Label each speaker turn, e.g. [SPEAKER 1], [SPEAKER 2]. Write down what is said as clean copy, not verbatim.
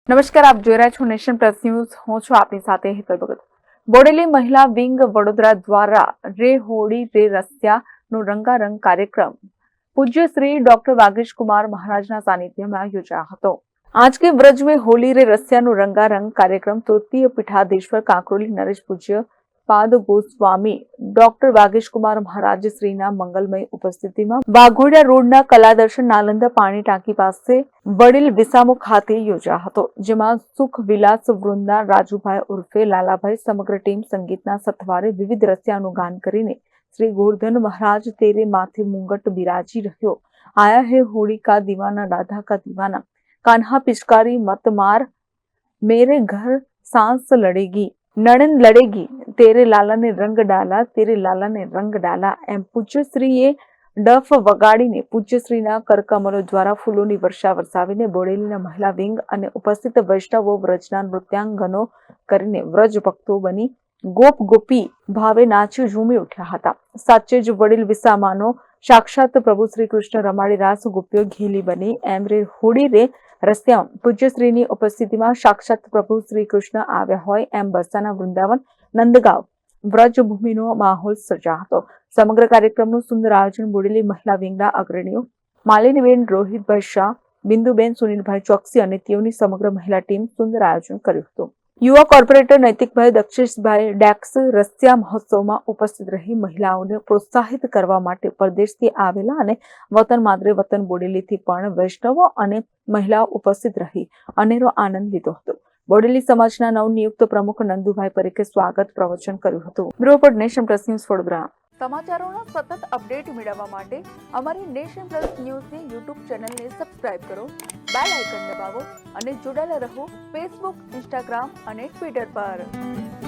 [SPEAKER 1] નમસ્કાર, આપ જોઈ રહ્યા છો નેશન પ્લસ ન્યૂઝ. હું છું આપની સાથે હેતલ ભગત. બોડેલી મહિલા વિંગ વડોદરા દ્વારા રે હોળી રે રસિયાનો રંગારંગ કાર્યક્રમ પૂજ્ય શ્રી ડોક્ટર વાગીશ કુમાર મહારાજના સાનિધ્યમાં યોજાયો હતો. आज के व्रज में होली रे रसियानो रंगारंग कार्यक्रम तृतीय पीठाधीश्वर कांकरोली नरेश पूज्य पाद गोस्वामी डॉक्टर वागीश कुमार महाराज श्रीना मंगलमय उपस्थितिમાં વાઘોડિયા રોડના કલાદર્શન નાલંદા પાણી ટાંકી પાસે વડીલ વિસામો ખાતે યોજાયો હતો, જેમાં સુખ વિલાસ વૃંદના રાજુભાઈ ઉર્ફે લાલાભાઈ સમગ્ર ટીમ સંગીતના સથવારે વિવિધ રસિયાનું ગાન કરીને શ્રી ગોર્ધન મહારાજ તેરે માથે મુંગટ બિરાજી રહ્યો, આયા હે હોળી કા દીવાના રાધા કા દીવાના, कान्हा पिचकारी मत मार, मेरे घर सांस लड़ेगी, नड़न लड़ेगी, तेरे लाला ने रंग डाला, तेरे लाला ने रंग डाला एम પૂજ્યશ્રીએ ડફ વગાડીને પૂજ્યશ્રીના કરકમલો દ્વારા ફૂલોની વર્ષા વરસાવીને બોડેલીના મહિલા વિંગ અને ઉપસ્થિત વૈષ્ણવો વ્રજના નૃત્યાંગનો કરીને વ્રજ ભક્તો બની ગોપ ગોપી ભાવે નાચી ઝૂમી ઉઠ્યા હતા. સાચે જ વડીલ વિસામાનો સાક્ષાત પ્રભુ શ્રી કૃષ્ણ રમાડી રાસ ગોપીઓ ઘેલી બની એમ રે હોળી રે રસિયા પૂજ્યશ્રીની ઉપસ્થિતિમાં સાક્ષાત પ્રભુ શ્રી કૃષ્ણ આવ્યા હોય એમ બરસાના વૃંદાવન નંદગાંવ વ્રજભૂમિનો માહોલ સર્જાયો હતો. સમગ્ર કાર્યક્રમનું સુંદર આયોજન બોડેલી મહિલા વિંગના અગ્રણીઓ માલિનીબેન, રોહિતભાઈ શાહ, બિંદુબેન, સુનિલભાઈ ચોકસી અને તેઓની સમગ્ર મહિલા ટીમ સુંદર આયોજન કર્યું હતું. યુવા કોર્પોરેટર નૈતિકભાઈ દક્ષેશભાઈ ડેક્સ રસિયા મહોત્સવમાં ઉપસ્થિત રહી મહિલાઓને પ્રોત્સાહિત કરવા માટે પરદેશથી આવેલા અને વતન માદરે વતન બોડેલીથી પણ વૈષ્ણવો અને મહિલાઓ ઉપસ્થિત રહી અનેરો આનંદ લીધો હતો. બોડેલી સમાજના નવનિયુક્ત પ્રમુખ નંદુભાઈ પરીખે સ્વાગત પ્રવચન કર્યું હતું. Bureau report, nation plus news, Vadodara. સમાચારોના સતત અપડેટ મેળવવા માટે અમારી નેશન પ્લસ ન્યૂઝની યુટ્યુબ ચેનલને સબસ્ક્રાઇબ કરો, બેલ આઇકન દબાવો અને જોડાયેલા રહો ફેસબુક, ઇન્સ્ટાગ્રામ અને ટ્વિટર પર.